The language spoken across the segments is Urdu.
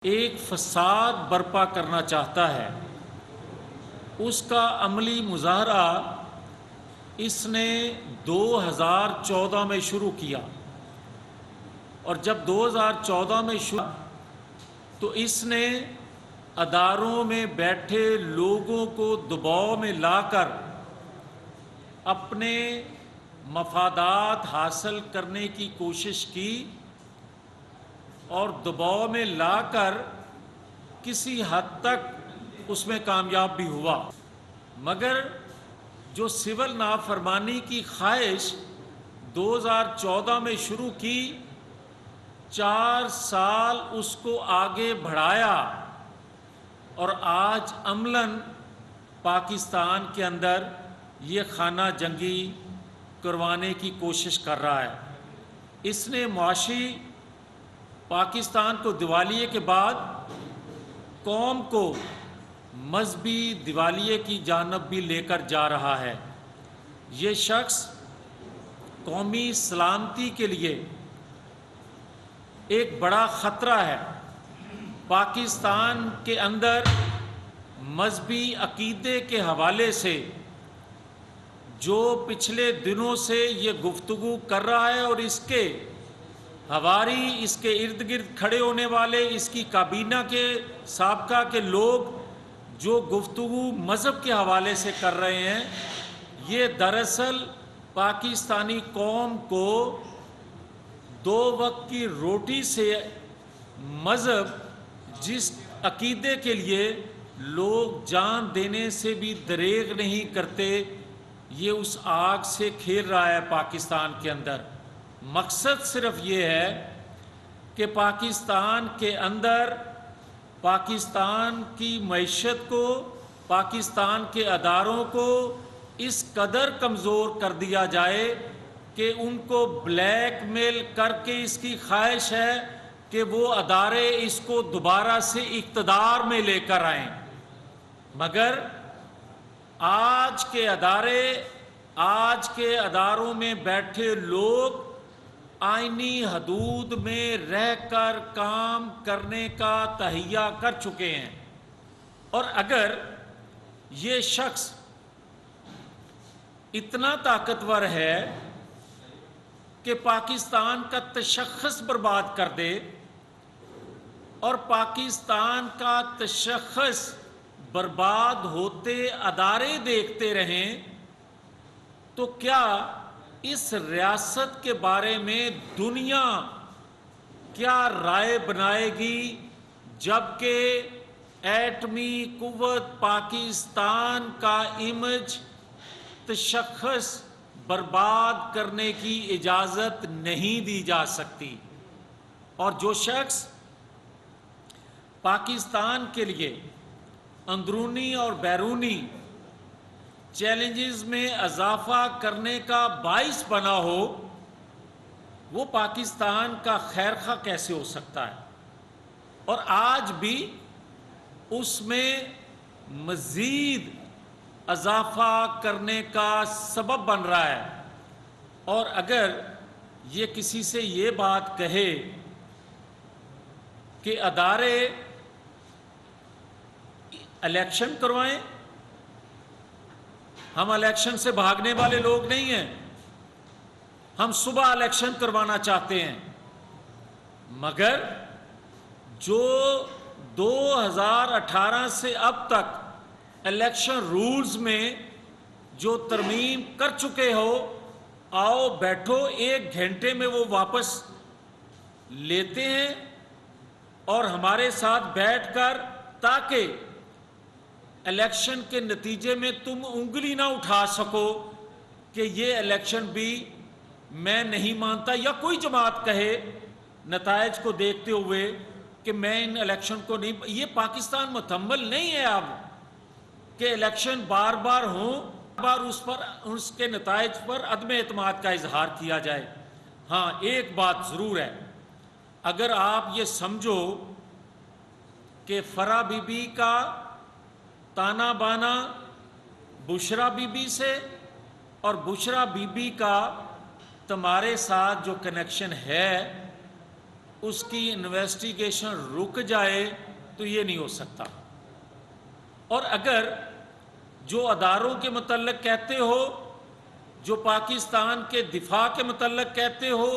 ایک فساد برپا کرنا چاہتا ہے، اس کا عملی مظاہرہ اس نے 2014 میں شروع کیا، اور جب 2014 میں شروع تو اس نے اداروں میں بیٹھے لوگوں کو دباؤ میں لا کر اپنے مفادات حاصل کرنے کی کوشش کی، اور دباؤ میں لا کر کسی حد تک اس میں کامیاب بھی ہوا، مگر جو سول نافرمانی کی خواہش 2014 میں شروع کی، 4 سال اس کو آگے بڑھایا، اور آج عملاً پاکستان کے اندر یہ خانہ جنگی کروانے کی کوشش کر رہا ہے۔ اس نے معاشی پاکستان کو دیوالیے کے بعد قوم کو مذہبی دیوالیے کی جانب بھی لے کر جا رہا ہے۔ یہ شخص قومی سلامتی کے لیے ایک بڑا خطرہ ہے۔ پاکستان کے اندر مذہبی عقیدے کے حوالے سے جو پچھلے دنوں سے یہ گفتگو کر رہا ہے، اور اس کے حواری، اس کے ارد گرد کھڑے ہونے والے، اس کی کابینہ کے سابقہ کے لوگ جو گفتگو مذہب کے حوالے سے کر رہے ہیں، یہ دراصل پاکستانی قوم کو 2 وقت کی روٹی سے مذہب، جس عقیدے کے لیے لوگ جان دینے سے بھی دریغ نہیں کرتے، یہ اس آگ سے کھیل رہا ہے پاکستان کے اندر۔ مقصد صرف یہ ہے کہ پاکستان کے اندر پاکستان کی معیشت کو، پاکستان کے اداروں کو اس قدر کمزور کر دیا جائے کہ ان کو بلیک میل کر کے اس کی خواہش ہے کہ وہ ادارے اس کو دوبارہ سے اقتدار میں لے کر آئیں، مگر آج کے ادارے، آج کے اداروں میں بیٹھے لوگ آئینی حدود میں رہ کر کام کرنے کا تہیہ کر چکے ہیں، اور اگر یہ شخص اتنا طاقتور ہے کہ پاکستان کا تشخص برباد کر دے، اور پاکستان کا تشخص برباد ہوتے ادارے دیکھتے رہیں، تو کیا اس ریاست کے بارے میں دنیا کیا رائے بنائے گی، جبکہ ایٹمی قوت پاکستان کا امیج تشخص برباد کرنے کی اجازت نہیں دی جا سکتی؟ اور جو شخص پاکستان کے لیے اندرونی اور بیرونی چیلنجز میں اضافہ کرنے کا باعث بنا ہو، وہ پاکستان کا خیر خواہ کیسے ہو سکتا ہے؟ اور آج بھی اس میں مزید اضافہ کرنے کا سبب بن رہا ہے۔ اور اگر یہ کسی سے یہ بات کہے کہ ادارے الیکشن کروائیں، ہم الیکشن سے بھاگنے والے لوگ نہیں ہیں، ہم صبح الیکشن کروانا چاہتے ہیں، مگر جو 2018 سے اب تک الیکشن رولز میں جو ترمیم کر چکے ہو، آؤ بیٹھو 1 گھنٹے میں وہ واپس لیتے ہیں، اور ہمارے ساتھ بیٹھ کر، تاکہ الیکشن کے نتیجے میں تم انگلی نہ اٹھا سکو کہ یہ الیکشن بھی میں نہیں مانتا، یا کوئی جماعت کہے نتائج کو دیکھتے ہوئے کہ میں ان الیکشن کو نہیں۔ یہ پاکستان متحمل نہیں ہے اب کہ الیکشن بار بار ہوں، بار اس کے نتائج پر عدم اعتماد کا اظہار کیا جائے۔ ہاں، ایک بات ضرور ہے، اگر آپ یہ سمجھو کہ فرح بی بی کا تانا بانا بشرا بی بی سے، اور بشرا بی بی کا تمہارے ساتھ جو کنیکشن ہے، اس کی انویسٹیگیشن رک جائے تو یہ نہیں ہو سکتا۔ اور اگر جو اداروں کے متعلق کہتے ہو، جو پاکستان کے دفاع کے متعلق کہتے ہو،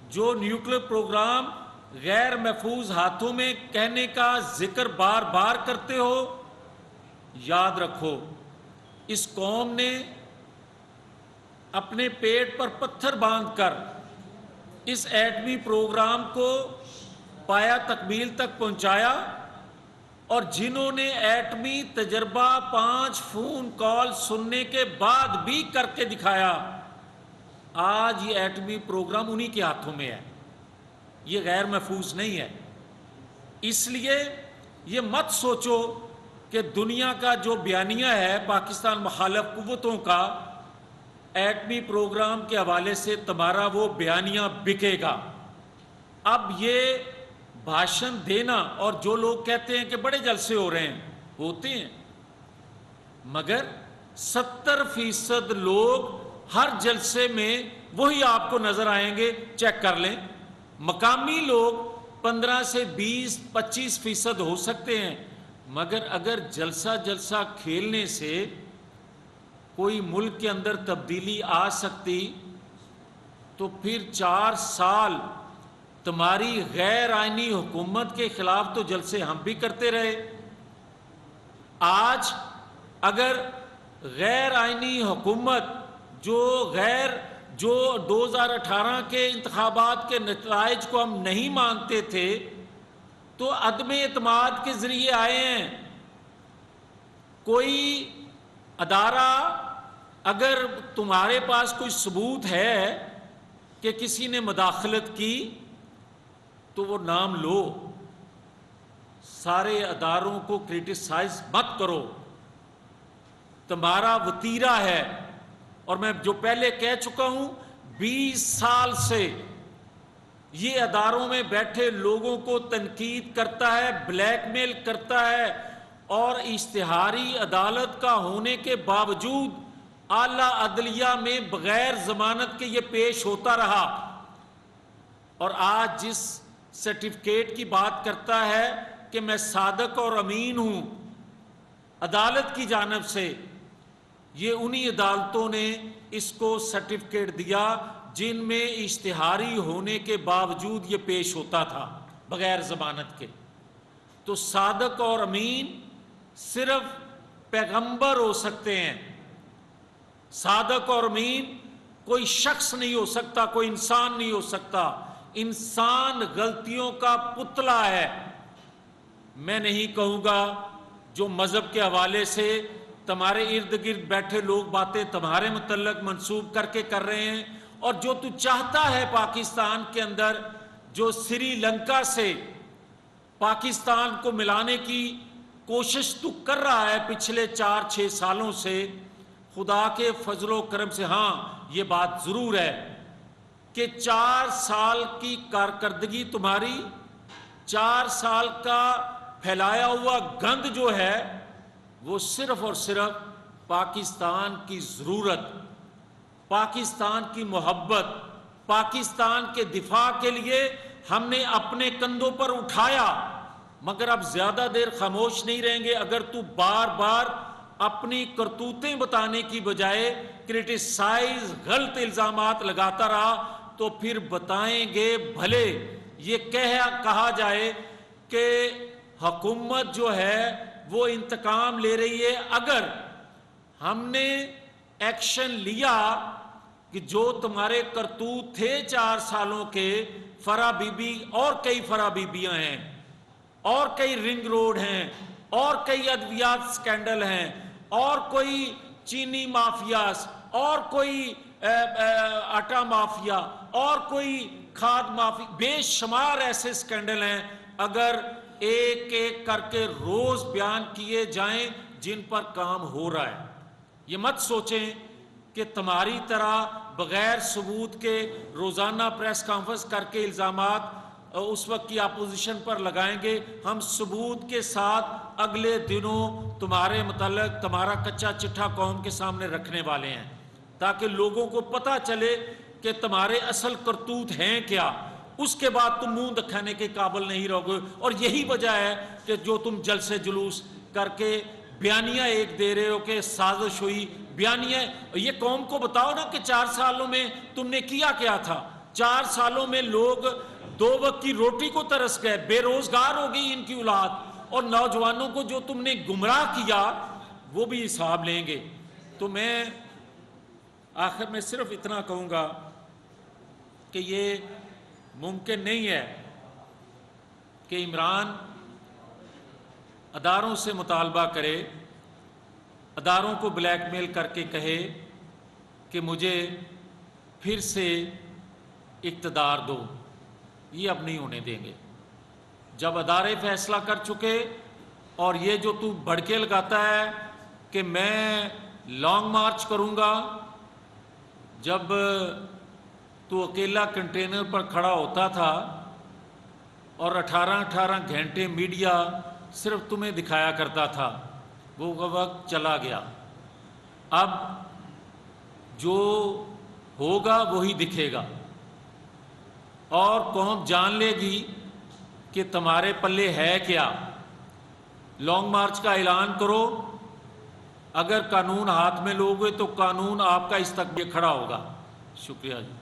جو نیوکلیر پروگرام غیر محفوظ ہاتھوں میں کہنے کا ذکر بار بار کرتے ہو، یاد رکھو اس قوم نے اپنے پیٹ پر پتھر باندھ کر اس ایٹمی پروگرام کو پایا تکمیل تک پہنچایا، اور جنہوں نے ایٹمی تجربہ 5 فون کال سننے کے بعد بھی کر کے دکھایا، آج یہ ایٹمی پروگرام انہی کے ہاتھوں میں ہے، یہ غیر محفوظ نہیں ہے۔ اس لیے یہ مت سوچو کہ دنیا کا جو بیانیہ ہے پاکستان مخالف قوتوں کا ایٹمی پروگرام کے حوالے سے تمہارا وہ بیانیہ بکے گا۔ اب یہ بھاشن دینا، اور جو لوگ کہتے ہیں کہ بڑے جلسے ہو رہے ہیں، ہوتے ہیں، مگر 70% لوگ ہر جلسے میں وہی آپ کو نظر آئیں گے، چیک کر لیں۔ مقامی لوگ 15 سے 20-25% ہو سکتے ہیں، مگر اگر جلسہ کھیلنے سے کوئی ملک کے اندر تبدیلی آ سکتی تو پھر 4 سال تمہاری غیر آئینی حکومت کے خلاف تو جلسے ہم بھی کرتے رہے۔ آج اگر غیر آئینی حکومت جو 2018 کے انتخابات کے نتائج کو ہم نہیں مانتے تھے تو عدم اعتماد کے ذریعے آئے ہیں۔ کوئی ادارہ، اگر تمہارے پاس کوئی ثبوت ہے کہ کسی نے مداخلت کی تو وہ نام لو، سارے اداروں کو کرٹیسائز مت کرو۔ تمہارا وتیرہ ہے، اور میں جو پہلے کہہ چکا ہوں 20 سال سے یہ اداروں میں بیٹھے لوگوں کو تنقید کرتا ہے، بلیک میل کرتا ہے، اور اشتہاری عدالت کا ہونے کے باوجود اعلیٰ عدلیہ میں بغیر ضمانت کے یہ پیش ہوتا رہا۔ اور آج جس سرٹیفکیٹ کی بات کرتا ہے کہ میں صادق اور امین ہوں عدالت کی جانب سے، یہ انہی عدالتوں نے اس کو سرٹیفکیٹ دیا جن میں اشتہاری ہونے کے باوجود یہ پیش ہوتا تھا بغیر ضمانت کے۔ تو صادق اور امین صرف پیغمبر ہو سکتے ہیں، صادق اور امین کوئی شخص نہیں ہو سکتا، کوئی انسان نہیں ہو سکتا۔ انسان غلطیوں کا پتلا ہے۔ میں نہیں کہوں گا جو مذہب کے حوالے سے تمہارے ارد گرد بیٹھے لوگ باتیں تمہارے متعلق منسوب کر کے کر رہے ہیں، اور جو تو چاہتا ہے پاکستان کے اندر، جو سری لنکا سے پاکستان کو ملانے کی کوشش تو کر رہا ہے پچھلے 4-6 سالوں سے، خدا کے فضل و کرم سے ہاں یہ بات ضرور ہے کہ 4 سال کی کارکردگی تمہاری، 4 سال کا پھیلایا ہوا گند جو ہے وہ صرف اور صرف پاکستان کی ضرورت، پاکستان کی محبت، پاکستان کے دفاع کے لیے ہم نے اپنے کندھوں پر اٹھایا۔ مگر اب زیادہ دیر خاموش نہیں رہیں گے۔ اگر تو بار بار اپنی کرتوتیں بتانے کی بجائے کرٹیسائز، غلط الزامات لگاتا رہا تو پھر بتائیں گے بھلے یہ کہا جائے کہ حکومت جو ہے وہ انتقام لے رہی ہے۔ اگر ہم نے ایکشن لیا کہ جو تمہارے کرتوت تھے 4 سالوں کے، فرا بی بی اور کئی فرا بی بیاں ہیں، اور کئی رنگ روڈ ہیں، اور کئی ادویات سکینڈل ہیں، اور کوئی چینی مافیاز، اور کوئی آٹا مافیا، اور کوئی کھاد مافیا، بے شمار ایسے سکینڈل ہیں۔ اگر ایک ایک کر کے روز بیان کیے جائیں جن پر کام ہو رہا ہے، یہ مت سوچیں کہ تمہاری طرح بغیر ثبوت کے روزانہ پریس کانفرنس کر کے الزامات اس وقت کی اپوزیشن پر لگائیں گے۔ ہم ثبوت کے ساتھ اگلے دنوں تمہارے متعلق تمہارا کچا چٹھا قوم کے سامنے رکھنے والے ہیں، تاکہ لوگوں کو پتہ چلے کہ تمہارے اصل کرتوت ہیں کیا۔ اس کے بعد تم منہ دکھانے کے قابل نہیں رہو گے. اور یہی وجہ ہے کہ جو تم جلسے جلوس کر کے بیانیہ ایک دے رہے ہو کہ سازش ہوئی. بیانیہ یہ قوم کو بتاؤ نا کہ 4 سالوں میں تم نے کیا تھا. 4 سالوں میں لوگ 2 وقت کی روٹی کو ترس گئے, بے روزگار ہو گئی ان کی اولاد, اور نوجوانوں کو جو تم نے گمراہ کیا وہ بھی حساب لیں گے. تو میں آخر میں صرف اتنا کہوں گا کہ یہ ممکن نہیں ہے کہ عمران اداروں سے مطالبہ کرے, اداروں کو بلیک میل کر کے کہے کہ مجھے پھر سے اقتدار دو. یہ اب نہیں ہونے دیں گے. جب ادارے فیصلہ کر چکے, اور یہ جو تو بھڑکے لگاتا ہے کہ میں لانگ مارچ کروں گا, جب تو اکیلا کنٹینر پر کھڑا ہوتا تھا اور 18 گھنٹے میڈیا صرف تمہیں دکھایا کرتا تھا, وہ وقت چلا گیا. اب جو ہوگا وہی دکھے گا, اور قوم جان لے گی کہ تمہارے پلے ہے کیا. لانگ مارچ کا اعلان کرو, اگر قانون ہاتھ میں لوگے تو قانون آپ کا استقبال کھڑا ہوگا. شکریہ جی.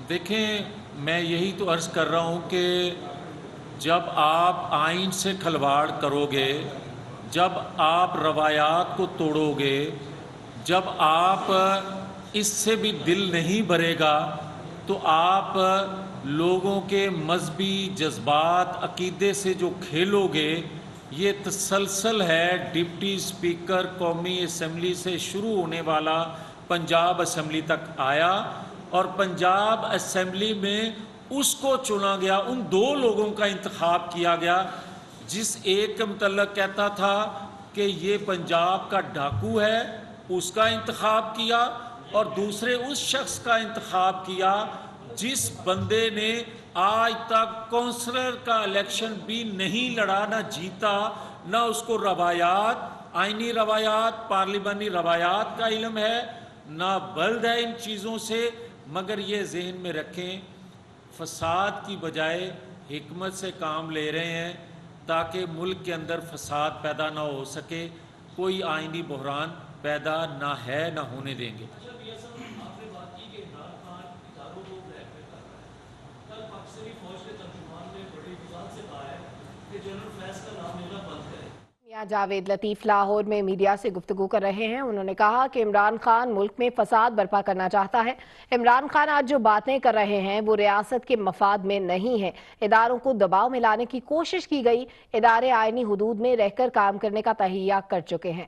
دیکھیں, میں یہی تو عرض کر رہا ہوں کہ جب آپ آئین سے کھلواڑ کرو گے, جب آپ روایات کو توڑو گے, جب آپ اس سے بھی دل نہیں بھرے گا, تو آپ لوگوں کے مذہبی جذبات عقیدے سے جو کھیلو گے. یہ تسلسل ہے ڈپٹی اسپیکر قومی اسمبلی سے شروع ہونے والا پنجاب اسمبلی تک آیا, اور پنجاب اسمبلی میں اس کو چنا گیا, ان 2 لوگوں کا انتخاب کیا گیا, جس ایک کے متعلق کہتا تھا کہ یہ پنجاب کا ڈاکو ہے, اس کا انتخاب کیا, اور دوسرے اس شخص کا انتخاب کیا جس بندے نے آج تک کونسلر کا الیکشن بھی نہیں لڑا, نہ جیتا, نہ اس کو روایات, آئینی روایات, پارلیمانی روایات کا علم ہے, نہ بلد ہے ان چیزوں سے. مگر یہ ذہن میں رکھیں, فساد کی بجائے حکمت سے کام لے رہے ہیں تاکہ ملک کے اندر فساد پیدا نہ ہو سکے, کوئی آئینی بحران پیدا نہ ہے نہ ہونے دیں گے. جاوید لطیف لاہور میں میڈیا سے گفتگو کر رہے ہیں. انہوں نے کہا کہ عمران خان ملک میں فساد برپا کرنا چاہتا ہے. عمران خان آج جو باتیں کر رہے ہیں وہ ریاست کے مفاد میں نہیں ہیں. اداروں کو دباؤ میں لانے کی کوشش کی گئی. ادارے آئینی حدود میں رہ کر کام کرنے کا تہیہ کر چکے ہیں.